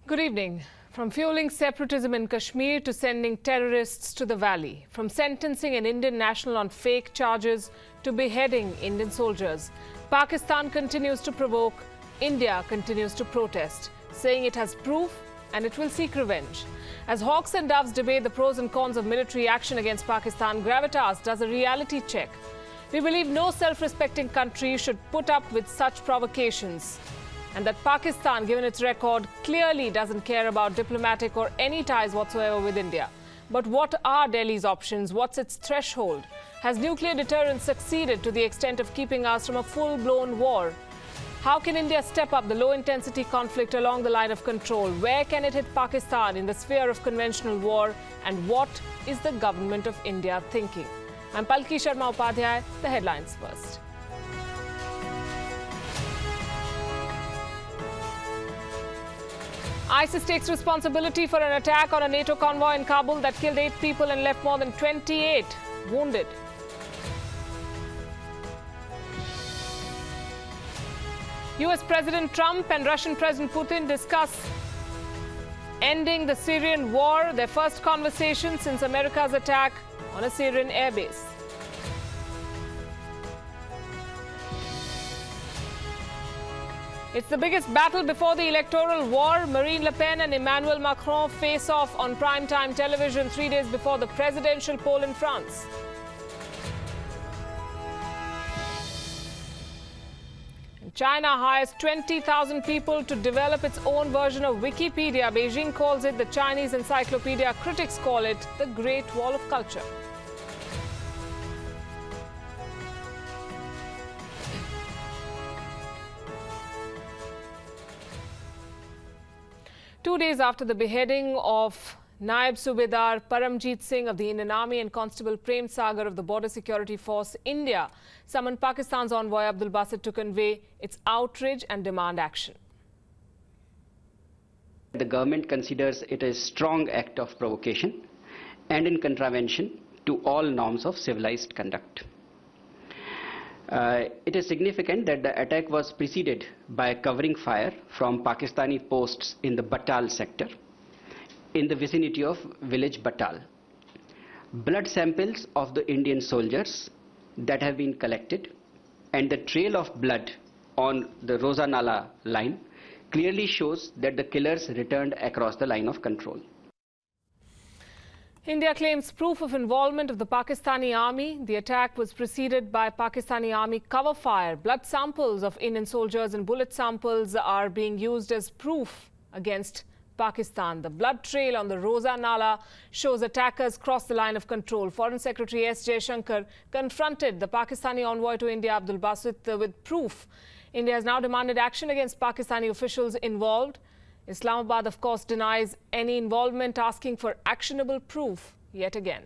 Good evening. From fueling separatism in Kashmir to sending terrorists to the valley, from sentencing an Indian national on fake charges to beheading Indian soldiers, Pakistan continues to provoke, India continues to protest, saying it has proof and it will seek revenge. As hawks and doves debate the pros and cons of military action against Pakistan, Gravitas does a reality check. We believe no self-respecting country should put up with such provocations, and that Pakistan, given its record, clearly doesn't care about diplomatic or any ties whatsoever with India. But what are Delhi's options? What's its threshold? Has nuclear deterrence succeeded to the extent of keeping us from a full-blown war? How can India step up the low-intensity conflict along the line of control? Where can it hit Pakistan in the sphere of conventional war? And what is the government of India thinking? I'm Palki Sharma Upadhyay. The headlines first. ISIS takes responsibility for an attack on a NATO convoy in Kabul that killed 8 people and left more than 28 wounded. US President Trump and Russian President Putin discuss ending the Syrian war, their first conversation since America's attack on a Syrian airbase. It's the biggest battle before the electoral war. Marine Le Pen and Emmanuel Macron face off on primetime television 3 days before the presidential poll in France. And China hires 20,000 people to develop its own version of Wikipedia. Beijing calls it the Chinese encyclopedia. Critics call it the Great Wall of Culture. Two days after the beheading of Naib Subedar Paramjeet Singh of the Indian Army and Constable Prem Sagar of the Border Security Force, India summoned Pakistan's envoy Abdul Basit to convey its outrage and demand action. The government considers it a strong act of provocation and in contravention to all norms of civilized conduct. It is significant that the attack was preceded by covering fire from Pakistani posts in the Batal sector, in the vicinity of village Batal. Blood samples of the Indian soldiers that have been collected and the trail of blood on the Roza Nala line clearly shows that the killers returned across the line of control. India claims proof of involvement of the Pakistani army. The attack was preceded by Pakistani army cover fire. Blood samples of Indian soldiers and bullet samples are being used as proof against Pakistan. The blood trail on the Roza Nala shows attackers cross the line of control. Foreign Secretary S. Jaishankar confronted the Pakistani envoy to India, Abdul Basit, with proof. India has now demanded action against Pakistani officials involved. Islamabad, of course, denies any involvement, asking for actionable proof yet again.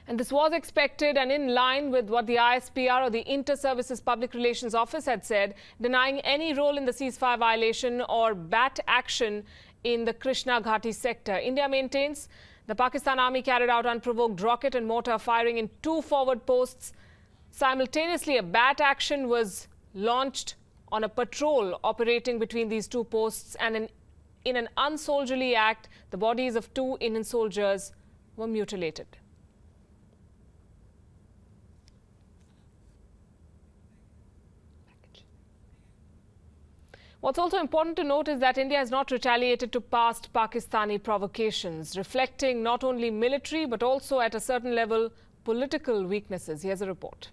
And this was expected and in line with what the ISPR, or the Inter-Services Public Relations Office, had said, denying any role in the ceasefire violation or BAT action in the Krishna Ghati sector. India maintains the Pakistan army carried out unprovoked rocket and mortar firing in 2 forward posts. Simultaneously, a BAT action was launched on a patrol operating between these 2 posts, and in an unsoldierly act, the bodies of 2 Indian soldiers were mutilated. What's also important to note is that India has not retaliated to past Pakistani provocations, reflecting not only military but also at a certain level political weaknesses. Here's a report.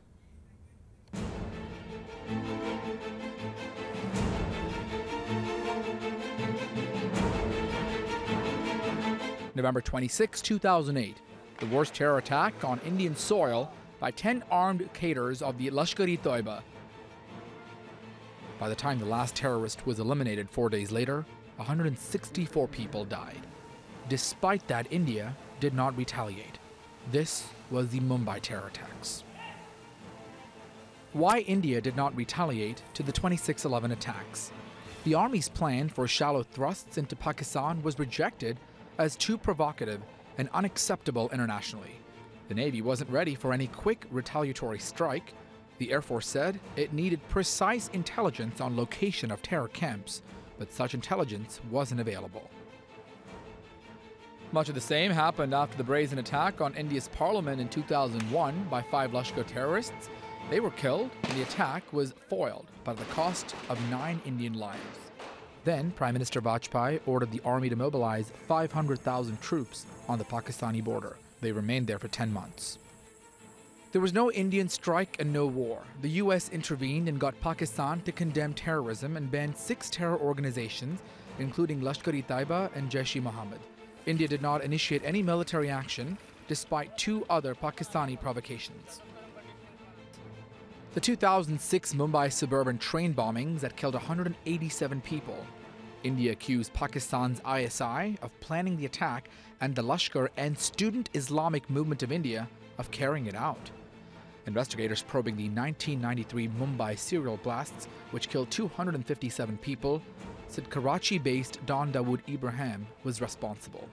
November 26, 2008, the worst terror attack on Indian soil by 10 armed cadres of the Lashkar-e-Toiba. By the time the last terrorist was eliminated 4 days later, 164 people died. Despite that, India did not retaliate. This was the Mumbai terror attacks. Why India did not retaliate to the 26/11 attacks? The army's plan for shallow thrusts into Pakistan was rejected as too provocative and unacceptable internationally. The Navy wasn't ready for any quick retaliatory strike. The Air Force said it needed precise intelligence on location of terror camps, but such intelligence wasn't available. Much of the same happened after the brazen attack on India's parliament in 2001 by 5 Lashkar terrorists. They were killed, and the attack was foiled, but at the cost of 9 Indian lives. Then, Prime Minister Vajpayee ordered the army to mobilize 500,000 troops on the Pakistani border. They remained there for 10 months. There was no Indian strike and no war. The US intervened and got Pakistan to condemn terrorism and banned 6 terror organizations, including Lashkar-e-Taiba and Jaish-e-Mohammed. India did not initiate any military action, despite 2 other Pakistani provocations. The 2006 Mumbai suburban train bombings that killed 187 people. India accused Pakistan's ISI of planning the attack and the Lashkar and Student Islamic Movement of India of carrying it out. Investigators probing the 1993 Mumbai serial blasts, which killed 257 people, said Karachi-based Don Dawood Ibrahim was responsible.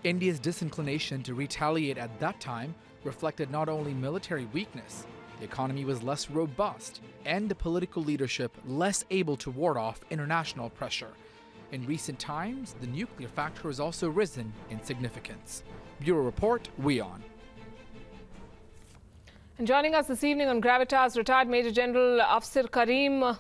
India's disinclination to retaliate at that time reflected not only military weakness, the economy was less robust, and the political leadership less able to ward off international pressure. In recent times, the nuclear factor has also risen in significance. Bureau Report, WION. And joining us this evening on Gravitas, retired Major General Afsar Karim.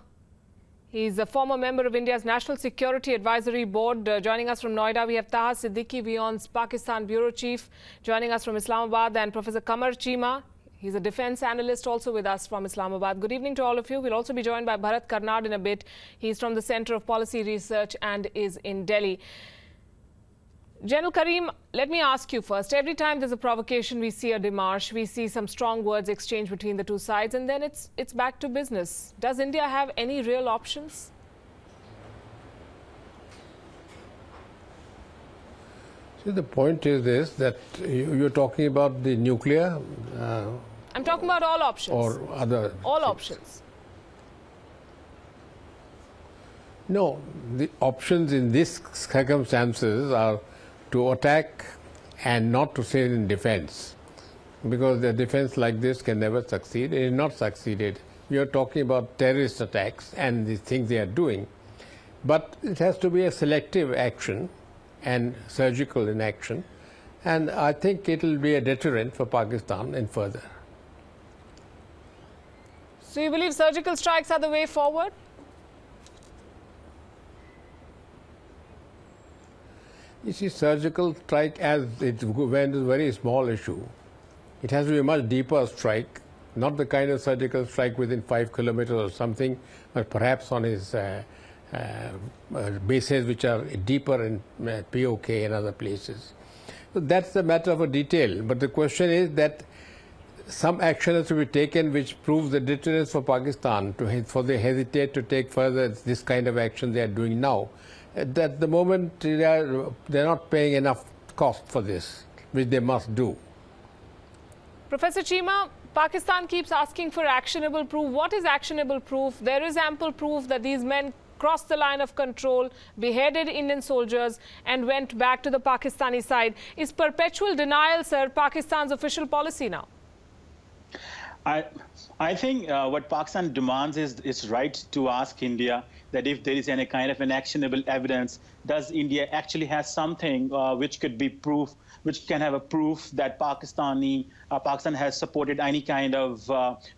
He's a former member of India's National Security Advisory Board. Joining us from Noida, we have Taha Siddiqui, WION's Pakistan Bureau Chief. Joining us from Islamabad, and Professor Qamar Cheema. He's a defense analyst also with us from Islamabad. Good evening to all of you. We'll also be joined by Bharat Karnad in a bit. He's from the Center of Policy Research and is in Delhi. General Karim, let me ask you first. Every time there's a provocation, we see a démarche, we see some strong words exchanged between the two sides, and then it's back to business. Does India have any real options? See, the point is this, that you're talking about the nuclear... I'm talking about all options. Or other... All things. options. No, the options in these circumstances are to attack and not to say in defense. Because the defense like this can never succeed. It is not succeeded. We are talking about terrorist attacks and the things they are doing. But it has to be a selective action and surgical in action. And I think it will be a deterrent for Pakistan and further. So you believe surgical strikes are the way forward? You see, surgical strike, as it went, is a very small issue. It has to be a much deeper strike, not the kind of surgical strike within 5 kilometers or something, but perhaps on his bases which are deeper in POK and other places. So that's a matter of a detail. But the question is that some action has to be taken which proves the deterrence for Pakistan, for they hesitate to take further this kind of action they are doing now. At the moment, they're not paying enough cost for this, which they must do. Professor Cheema, Pakistan keeps asking for actionable proof. What is actionable proof? There is ample proof that these men crossed the line of control, beheaded Indian soldiers, and went back to the Pakistani side. Is perpetual denial, sir, Pakistan's official policy now? I think what Pakistan demands is right to ask India that if there is any kind of an actionable evidence, does India actually has something which could be proof, which can have a proof that Pakistan has supported any kind of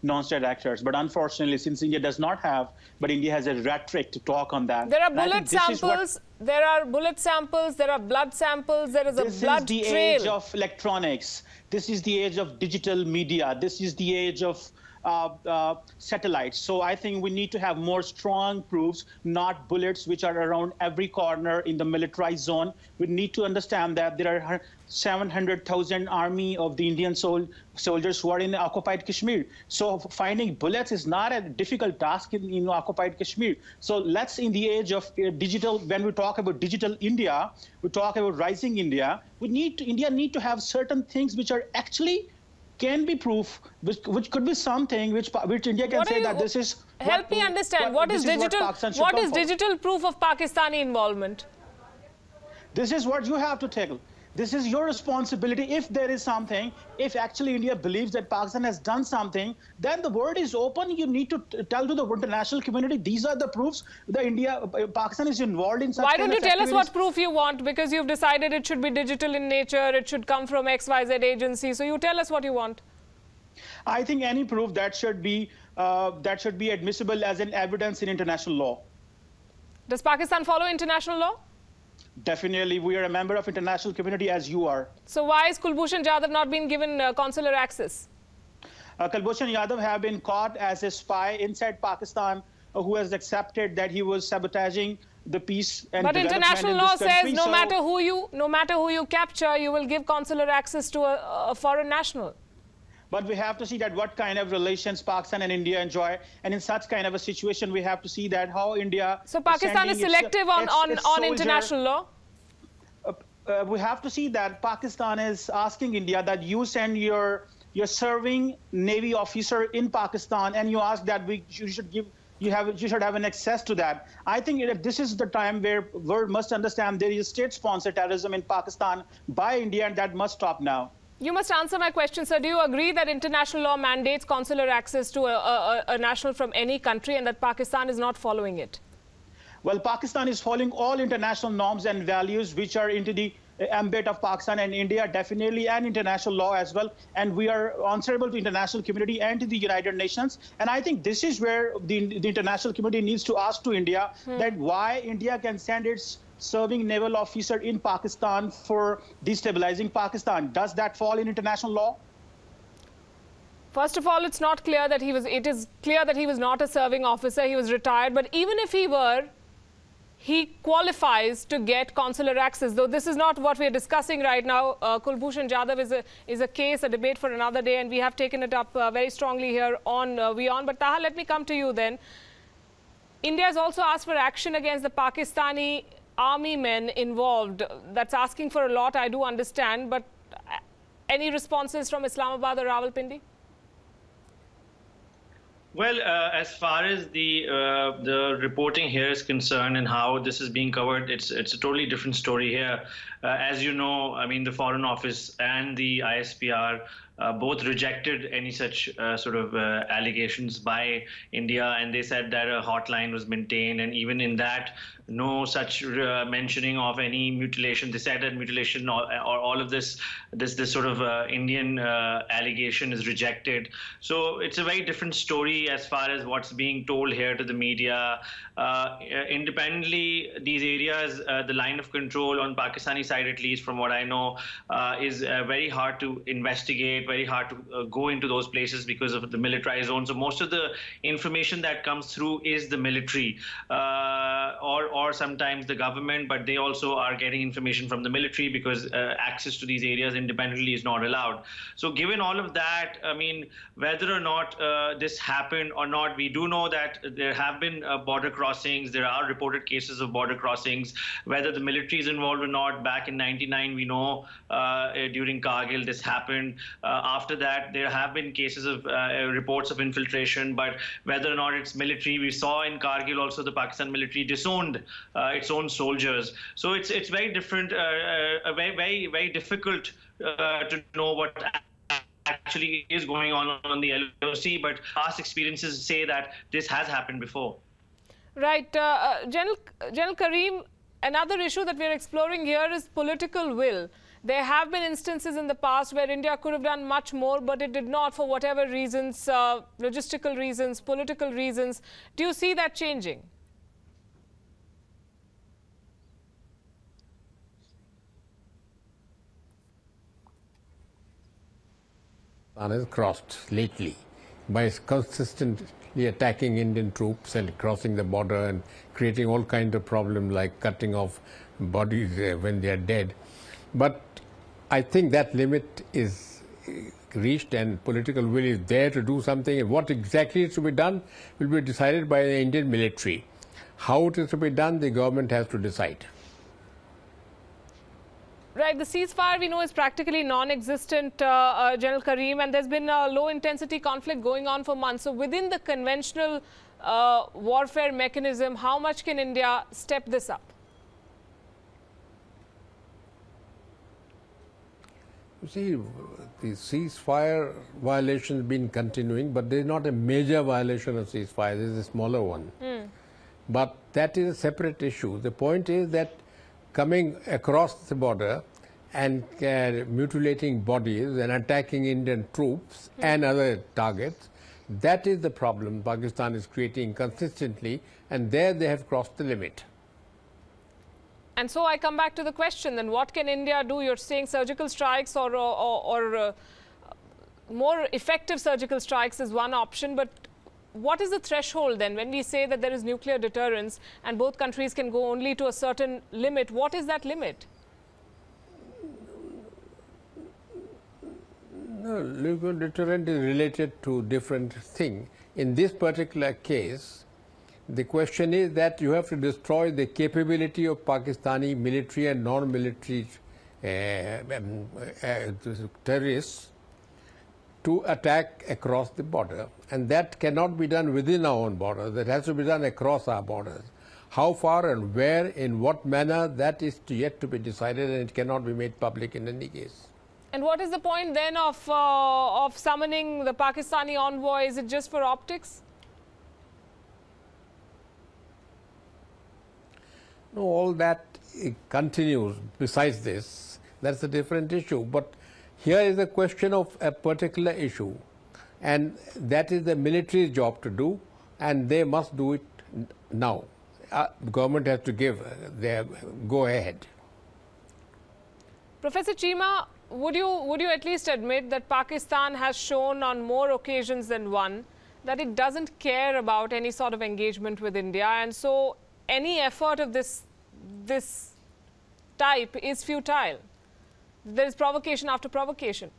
non-state actors. But unfortunately, since India does not have, but India has a rhetoric to talk on that. There are bullet samples, there are bullet samples, there are blood samples, there is a blood trail. This is the age of electronics. This is the age of digital media. This is the age of satellites. So I think we need to have more strong proofs, not bullets which are around every corner in the militarized zone. We need to understand that there are 700,000 army of the Indian soldiers who are in occupied Kashmir. So finding bullets is not a difficult task in occupied Kashmir. So let's, in the age of digital, when we talk about digital India, we talk about rising India, India need to have certain things which are actually can be proof, which could be something which India can say that this is. Help me understand what is digital. What is digital proof of Pakistani involvement? This is what you have to tackle. This is your responsibility. If there is something, if actually India believes that Pakistan has done something, then the world is open. You need to tell to the international community, these are the proofs that Pakistan is involved in such. Why don't you tell us what proof you want? Because you've decided it should be digital in nature, it should come from XYZ agency. So you tell us what you want. I think any proof that should be admissible as an evidence in international law. Does Pakistan follow international law? Definitely, we are a member of international community as you are. So why is Kulbhushan Jadhav not being given consular access? Kulbhushan Jadhav have been caught as a spy inside Pakistan who has accepted that he was sabotaging the peace and but international law says no matter who you capture, you will give consular access to a foreign national. But we have to see that what kind of relations Pakistan and India enjoy, and in such kind of a situation, we have to see that how India. So Pakistan is selective on international law. We have to see that Pakistan is asking India that you send your serving Navy officer in Pakistan, and you ask that you should have an access to that. I think this is the time where world must understand there is state-sponsored terrorism in Pakistan by India, and that must stop now. You must answer my question, sir. Do you agree that international law mandates consular access to a national from any country and that Pakistan is not following it? Well, Pakistan is following all international norms and values which are into the ambit of Pakistan and India, definitely, and international law as well. And we are answerable to international community and to the United Nations. And I think this is where the international community needs to ask to India that why India can send its serving naval officer in Pakistan for destabilizing Pakistan. Does that fall in international law? First of all, it's not clear that it is clear that he was not a serving officer. He was retired. But even if he were, he qualifies to get consular access, though this is not what we are discussing right now. Kulbhushan Jadhav is a case, a debate for another day, and we have taken it up very strongly here on WION. But Taha, let me come to you then. India has also asked for action against the Pakistani army men involved. That's asking for a lot, I do understand, but any responses from Islamabad or Rawalpindi? Well, as far as the reporting here is concerned and how this is being covered, it's a totally different story here. As you know, I mean, the Foreign Office and the ISPR both rejected any such sort of allegations by India, and they said that a hotline was maintained, and even in that, no such mentioning of any mutilation. They said that mutilation or all of this sort of Indian allegation is rejected. So it's a very different story as far as what's being told here to the media. Independently, these areas, the line of control on Pakistani side, at least from what I know, is very hard to investigate, very hard to go into those places because of the militarized zone. So most of the information that comes through is the military or sometimes the government, but they also are getting information from the military because access to these areas independently is not allowed. So given all of that, I mean, whether or not this happened or not, we do know that there have been border crossings. There are reported cases of border crossings. Whether the military is involved or not, back in '99, we know during Kargil this happened. After that, there have been cases of reports of infiltration, but whether or not it's military, we saw in Kargil also the Pakistan military disowned its own soldiers. So it's very different, very, very difficult to know what actually is going on the LOC, but past experiences say that this has happened before. Right. General Karim, another issue that we're exploring here is political will. There have been instances in the past where India could have done much more, but it did not for whatever reasons, logistical reasons, political reasons. Do you see that changing? Has crossed lately, by consistently attacking Indian troops and crossing the border and creating all kinds of problems like cutting off bodies when they are dead. But I think that limit is reached and political will is there to do something. And what exactly is to be done will be decided by the Indian military. How it is to be done, the government has to decide. Right, the ceasefire we know is practically non-existent, General Karim, and there's been a low-intensity conflict going on for months. So within the conventional warfare mechanism, how much can India step this up? You see, the ceasefire violation has been continuing, but there is not a major violation of ceasefire. There is a smaller one. But that is a separate issue. The point is that coming across the border and mutilating bodies and attacking Indian troops and other targets, that is the problem Pakistan is creating consistently, and there they have crossed the limit. And so I come back to the question, then what can India do? You're saying surgical strikes or more effective surgical strikes is one option, but what is the threshold then when we say that there is nuclear deterrence and both countries can go only to a certain limit? What is that limit? No, nuclear deterrent is related to different things. In this particular case, the question is that you have to destroy the capability of Pakistani military and non-military terrorists to attack across the border, and that cannot be done within our own borders. That has to be done across our borders. How far and where, in what manner, that is yet to be decided, and it cannot be made public in any case. And what is the point then of summoning the Pakistani envoy? Is it just for optics? No, all that continues besides this. That's a different issue. But here is a question of a particular issue, and that is the military's job to do, and they must do it now. The government has to give their go-ahead. Professor Cheema, would you at least admit that Pakistan has shown on more occasions than one that it doesn't care about any sort of engagement with India, and so any effort of this type is futile? There is provocation after provocation.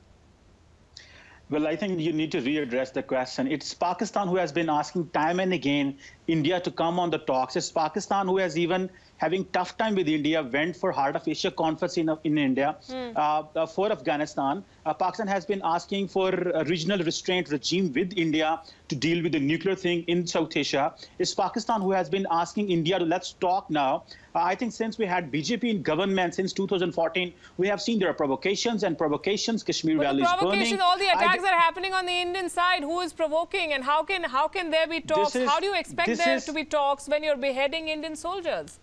Well, I think you need to readdress the question. It's Pakistan who has been asking time and again India to come on the talks. It's Pakistan who has even having tough time with India, went for Heart of Asia conference in India, for Afghanistan. Pakistan has been asking for a regional restraint regime with India to deal with the nuclear thing in South Asia. It's Pakistan who has been asking India to let's talk now. I think since we had BJP in government since 2014, we have seen there are provocations and provocations. Kashmir Valley is burning. All the attacks are happening on the Indian side. Who is provoking, and how can there be talks? How do you expect there to be talks when you're beheading Indian soldiers?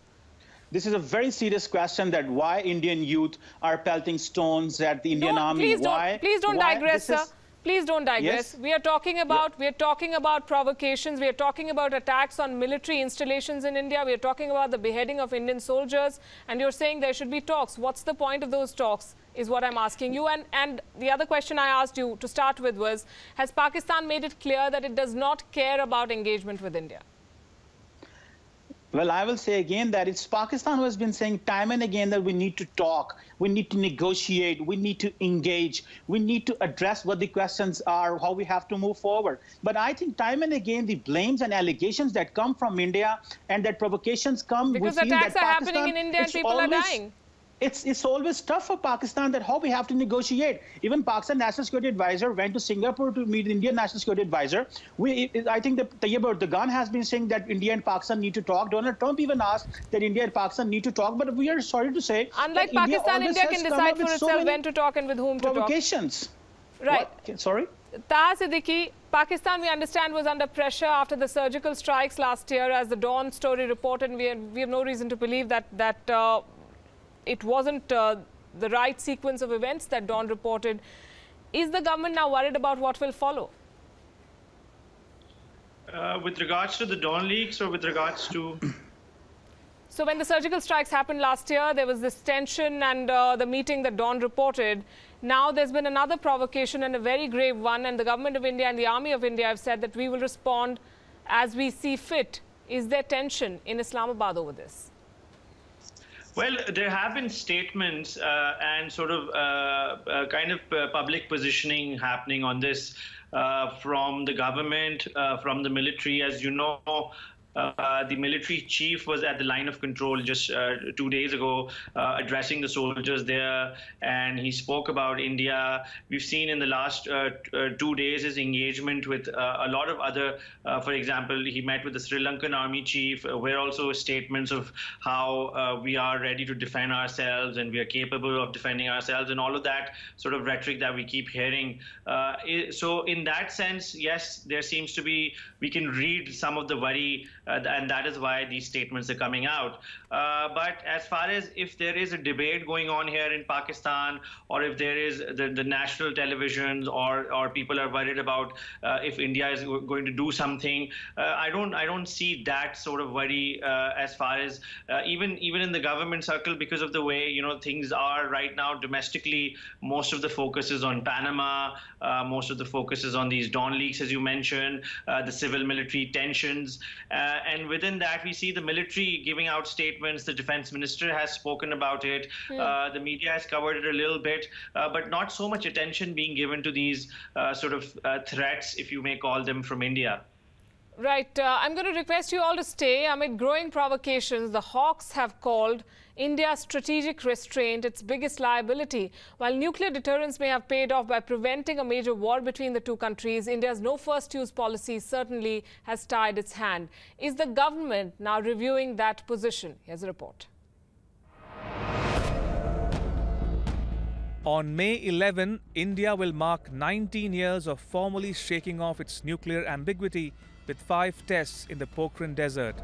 This is a very serious question, that why Indian youth are pelting stones at the Indian army. Please don't digress, sir. Please don't digress. Yes? We are talking about provocations. We are talking about attacks on military installations in India. We are talking about the beheading of Indian soldiers. And you're saying there should be talks. What's the point of those talks is what I'm asking you. And the other question I asked you to start with was, has Pakistan made it clear that it does not care about engagement with India? Well, I will say again that it's Pakistan who has been saying time and again that we need to talk, we need to negotiate, we need to engage, we need to address what the questions are, how we have to move forward. But I think time and again the blames and allegations that come from India and that provocations come, because attacks are happening in India and people are dying. It's always tough for Pakistan that how we have to negotiate. Even Pakistan National Security Advisor went to Singapore to meet the Indian National Security Advisor. I think that Tayyip Erdogan has been saying that India and Pakistan need to talk. Donald Trump even asked that India and Pakistan need to talk. But we are sorry to say, unlike Pakistan, India can decide for itself when to talk and with whom to talk. Provocations. Right. What? Sorry? Taha Siddiqui, Pakistan, we understand, was under pressure after the surgical strikes last year, as the Dawn story reported. And we have no reason to believe that it wasn't the right sequence of events that Dawn reported. Is the government now worried about what will follow? With regards to the Dawn leaks or with regards to? So when the surgical strikes happened last year, there was this tension and the meeting that Dawn reported. Now there's been another provocation and a very grave one, and the government of India and the Army of India have said that we will respond as we see fit. Is there tension in Islamabad over this? Well, there have been statements and sort of public positioning happening on this from the government, from the military. As you know, the military chief was at the line of control just 2 days ago, addressing the soldiers there, and he spoke about India. We've seen in the last 2 days his engagement with a lot of other, for example, he met with the Sri Lankan army chief, where also statements of how we are ready to defend ourselves and we are capable of defending ourselves, and all of that sort of rhetoric that we keep hearing. So in that sense, yes, there seems to be, we can read some of the worry, and that is why these statements are coming out. But as far as if there is a debate going on here in Pakistan, or if there is the national televisions, or people are worried about if India is going to do something, I don't see that sort of worry as far as even in the government circle, because of the way things are right now domestically. Most of the focus is on Panama, most of the focus is on these Dawn leaks, as you mentioned, the civil-military tensions. And within that, we see the military giving out statements. The defense minister has spoken about it. The media has covered it a little bit, but not so much attention being given to these sort of threats, if you may call them, from India. Right. I'm going to request you all to stay. Amid growing provocations, the Hawks have called India's strategic restraint its biggest liability. While nuclear deterrence may have paid off by preventing a major war between the two countries, India's no-first-use policy certainly has tied its hand. Is the government now reviewing that position? Here's a report. On May 11, India will mark 19 years of formally shaking off its nuclear ambiguity with 5 tests in the Pokhran Desert.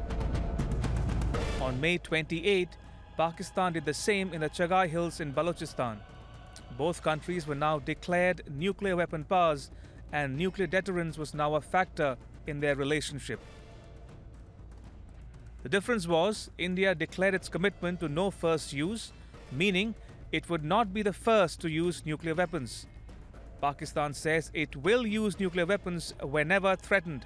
On May 28, Pakistan did the same in the Chagai Hills in Balochistan. Both countries were now declared nuclear weapon powers, and nuclear deterrence was now a factor in their relationship. The difference was India declared its commitment to no first use, meaning it would not be the first to use nuclear weapons. Pakistan says it will use nuclear weapons whenever threatened.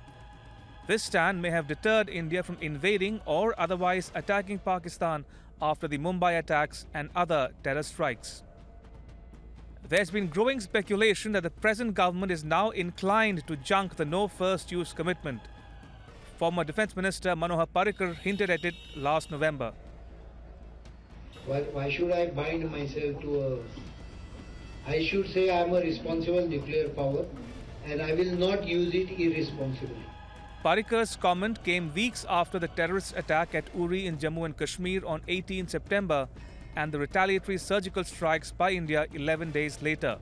This stand may have deterred India from invading or otherwise attacking Pakistan after the Mumbai attacks and other terror strikes. There's been growing speculation that the present government is now inclined to junk the no first use commitment. Former Defence Minister Manohar Parrikar hinted at it last November. Why should I bind myself to I should say I am a responsible nuclear power and I will not use it irresponsibly. Parrikar's comment came weeks after the terrorist attack at Uri in Jammu and Kashmir on 18 September and the retaliatory surgical strikes by India 11 days later.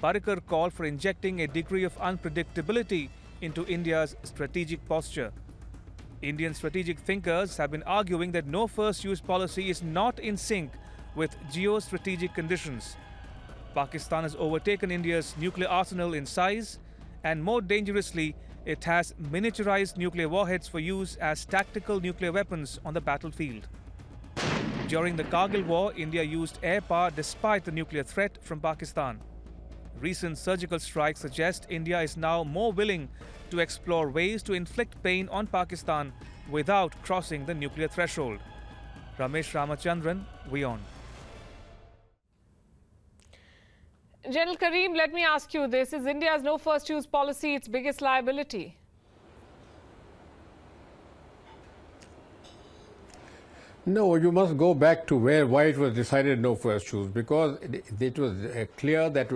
Parrikar called for injecting a degree of unpredictability into India's strategic posture. Indian strategic thinkers have been arguing that no first-use policy is not in sync with geostrategic conditions. Pakistan has overtaken India's nuclear arsenal in size, and more dangerously, it has miniaturized nuclear warheads for use as tactical nuclear weapons on the battlefield. During the Kargil War, India used air power despite the nuclear threat from Pakistan. Recent surgical strikes suggest India is now more willing to explore ways to inflict pain on Pakistan without crossing the nuclear threshold. Ramesh Ramachandran, WION. General Karim, let me ask you this. Is India's no first use policy its biggest liability? No, you must go back to why it was decided no first use, because it was clear that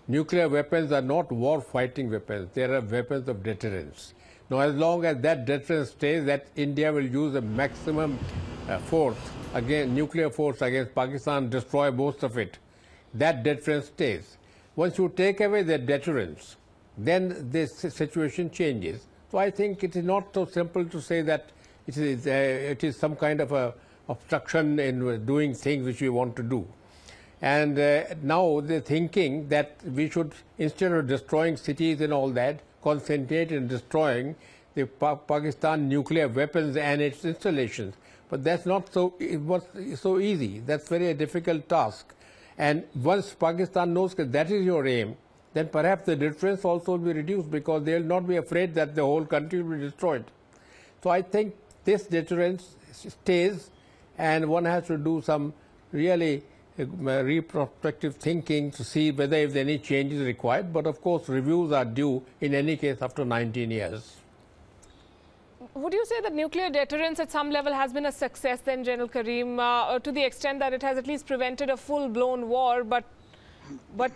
nuclear weapons are not war-fighting weapons. They are weapons of deterrence. Now, as long as that deterrence stays, that India will use the maximum force, nuclear force against Pakistan, destroy most of it. That deterrence stays. Once you take away that deterrence, then this situation changes. So I think it is not so simple to say that it is some kind of a obstruction in doing things which we want to do. And now they're thinking that we should, instead of destroying cities and all that, concentrate in destroying the Pakistan nuclear weapons and its installations. But that's not so easy. That's very difficult task. And once Pakistan knows that that is your aim, then perhaps the deterrence also will be reduced, because they will not be afraid that the whole country will be destroyed. So I think this deterrence stays, and one has to do some really retrospective thinking to see whether if any change is required. But of course, reviews are due in any case after 19 years. Would you say that nuclear deterrence at some level has been a success then, General Karim, to the extent that it has at least prevented a full-blown war, but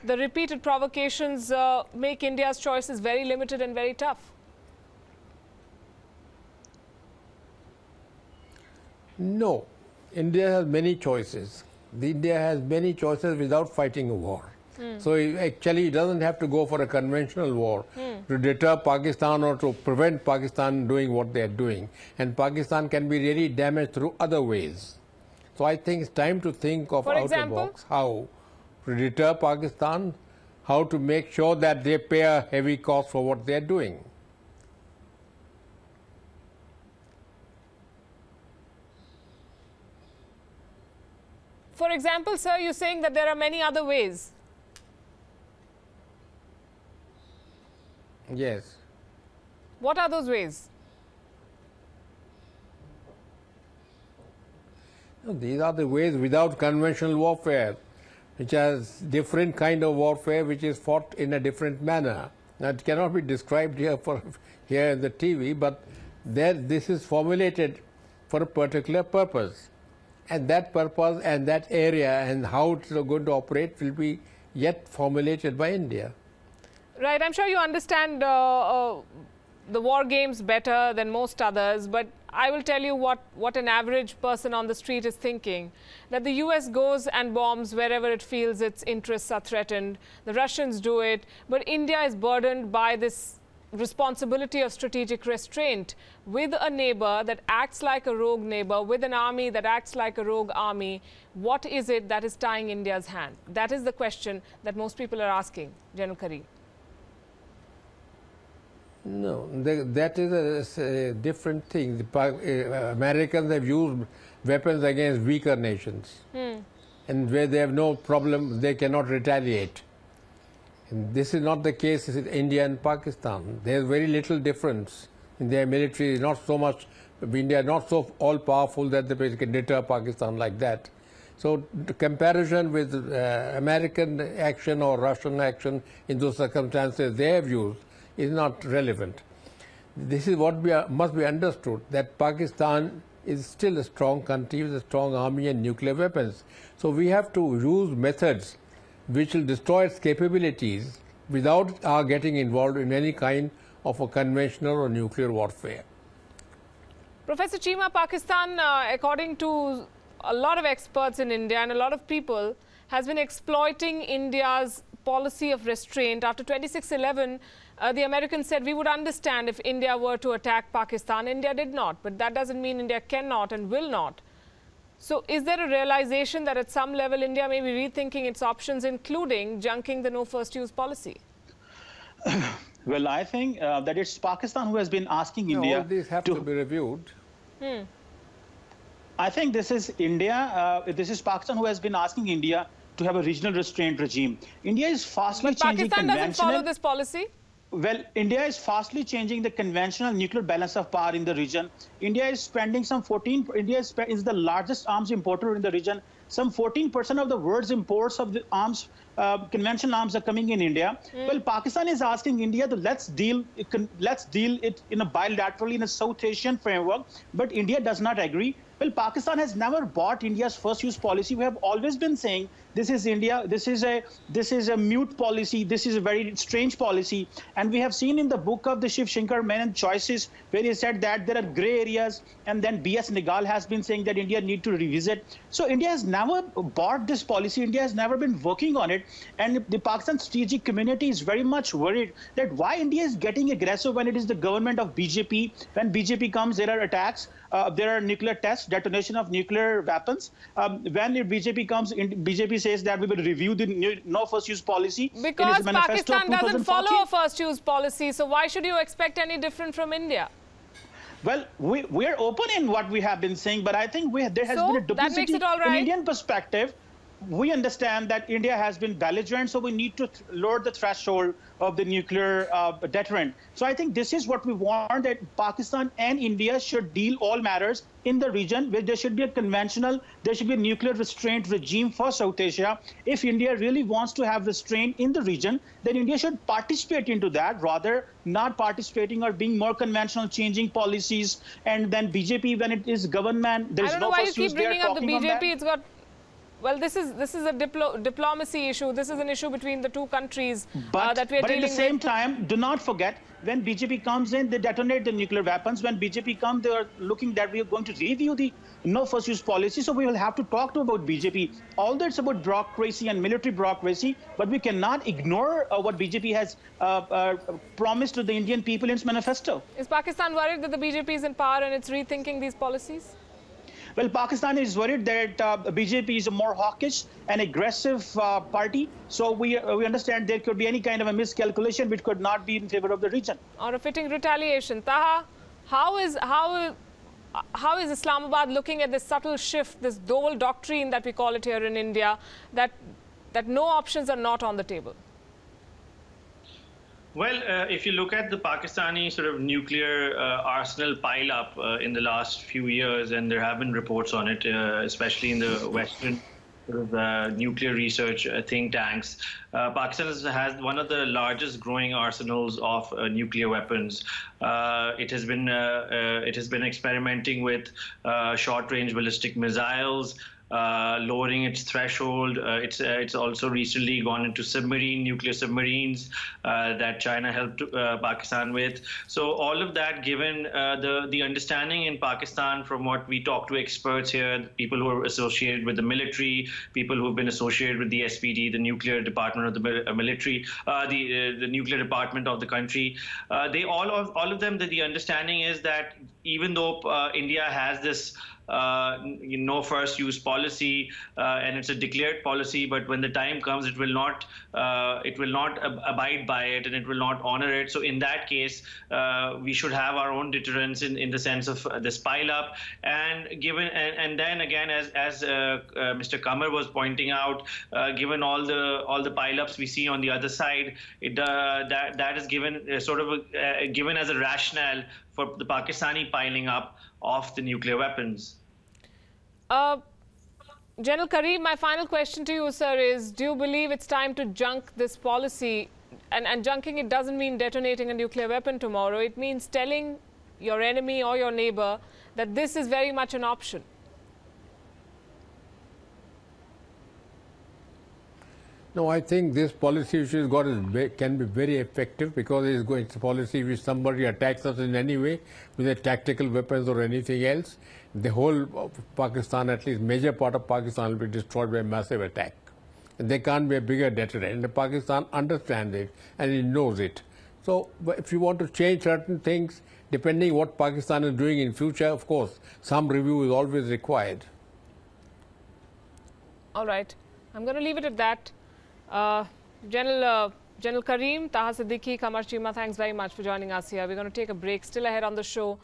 the repeated provocations make India's choices very limited and very tough? No. India has many choices. India has many choices without fighting a war. So it actually doesn't have to go for a conventional war to deter Pakistan or to prevent Pakistan doing what they are doing. And Pakistan can be really damaged through other ways. So I think it's time to think of out of the box, how to deter Pakistan, how to make sure that they pay a heavy cost for what they are doing. For example, sir, you're saying that there are many other ways. Yes. What are those ways? These are the ways without conventional warfare, which has different kind of warfare which is fought in a different manner. Now, it cannot be described here in the TV, but this is formulated for a particular purpose. And that purpose and that area and how it's going to operate will be yet formulated by India. Right, I'm sure you understand the war games better than most others, but I will tell you what an average person on the street is thinking. That the US goes and bombs wherever it feels its interests are threatened. The Russians do it, but India is burdened by this responsibility of strategic restraint with a neighbor that acts like a rogue neighbor, with an army that acts like a rogue army. What is it that is tying India's hand? That is the question that most people are asking, General Karim. No, that is a different thing. The Americans have used weapons against weaker nations. And where they have no problem, they cannot retaliate. And this is not the case with India and Pakistan. There is very little difference in their military. Not so much, India is not so all-powerful that they can deter Pakistan like that. So the comparison with American action or Russian action in those circumstances they have used is not relevant. This is what must be understood, that Pakistan is still a strong country with a strong army and nuclear weapons. So we have to use methods which will destroy its capabilities without our getting involved in any kind of a conventional or nuclear warfare. Professor Cheema, Pakistan, according to a lot of experts in India and a lot of people, has been exploiting India's policy of restraint. After 26/11, the Americans said we would understand if India were to attack Pakistan. India did not, but that doesn't mean India cannot and will not. So is there a realization that at some level India may be rethinking its options, including junking the no first use policy? Well, I think that it's Pakistan who has been asking India. All these have to be reviewed. I think this is India, this is Pakistan who has been asking India to have a regional restraint regime. India is fastly changing Pakistan doesn't follow this policy? Well, India is fastly changing the conventional nuclear balance of power in the region. India is spending some 14, India is the largest arms importer in the region. Some 14% of the world's imports of the arms, conventional arms are coming in India. Well, Pakistan is asking India to let's deal it in a bilaterally in a South Asian framework, but India does not agree. Well, Pakistan has never bought India's first use policy. We have always been saying this is India, this is a mute policy, this is a very strange policy. And we have seen in the book of the Shiv Shankar Menon Choices, where he said that there are gray areas, and then B.S. Nigal has been saying that India need to revisit. So India has never bought this policy. India has never been working on it. And the Pakistan strategic community is very much worried that why India is getting aggressive when it is the government of BJP. When BJP comes, there are attacks. There are nuclear tests, detonation of nuclear weapons. When BJP comes, BJP says that we will review the no first use policy. Because Pakistan doesn't follow a first use policy, so why should you expect any different from India? Well, we're open in what we have been saying, but I think there has been a duplicity. That makes it all right. In Indian perspective, we understand that India has been belligerent, so we need to lower the threshold of the nuclear deterrent. So I think this is what we want, that Pakistan and India should deal all matters in the region, where there should be there should be a nuclear restraint regime for South Asia. If India really wants to have restraint in the region, then India should participate into that, rather not participating or being more conventional, changing policies. And then BJP, when it is government, there's I don't know no why you first use, keep they are bringing up the talking on that. BJP. It's got... Well, this is a diplomacy issue. This is an issue between the two countries that we are dealing with. But at the same time, do not forget, when BJP comes in, they detonate the nuclear weapons. When BJP comes, they are looking that we are going to review the no first use policy. So we will have to talk about BJP. Although it's about bureaucracy and military bureaucracy, but we cannot ignore what BJP has promised to the Indian people in its manifesto. Is Pakistan worried that the BJP is in power and it's rethinking these policies? Well, Pakistan is worried that BJP is a more hawkish and aggressive party. So we understand there could be any kind of a miscalculation which could not be in favor of the region. Or a fitting retaliation. Taha, how is Islamabad looking at this subtle shift, this Dole doctrine that we call it here in India, that no options are not on the table? Well, if you look at the Pakistani sort of nuclear arsenal pile-up in the last few years, and there have been reports on it, especially in the Western sort of, nuclear research think tanks, Pakistan has one of the largest growing arsenals of nuclear weapons. It has been experimenting with short-range ballistic missiles, lowering its threshold. It's also recently gone into nuclear submarines that China helped Pakistan with. So all of that, given the understanding in Pakistan from what we talk to experts here, people who are associated with the military, people who have been associated with the SPD, the nuclear department of the military, the nuclear department of the country, all of them, the understanding is that even though India has this no first use policy, and it's a declared policy, but when the time comes, it will not abide by it, and it will not honor it. So in that case, we should have our own deterrence in the sense of this pile up. And then again, as Mr. Qamar was pointing out, given all the pile ups we see on the other side, that is given given as a rationale for the Pakistani piling up of the nuclear weapons. General Karim, my final question to you, sir, is do you believe it's time to junk this policy? And junking it doesn't mean detonating a nuclear weapon tomorrow. It means telling your enemy or your neighbor that this is very much an option. No, I think this policy which is got can be very effective, because it's a policy which somebody attacks us in any way with a tactical weapons or anything else. The whole of Pakistan, at least major part of Pakistan, will be destroyed by a massive attack. And there can't be a bigger deterrent. And Pakistan understands it and it knows it. So if you want to change certain things, depending what Pakistan is doing in future, of course, some review is always required. All right. I'm going to leave it at that. General Karim, Taha Siddiqui, Qamar Chima, thanks very much for joining us here. We're going to take a break. Still ahead on the show,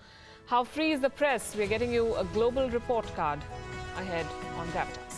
how free is the press? We're getting you a global report card ahead on Gravitas.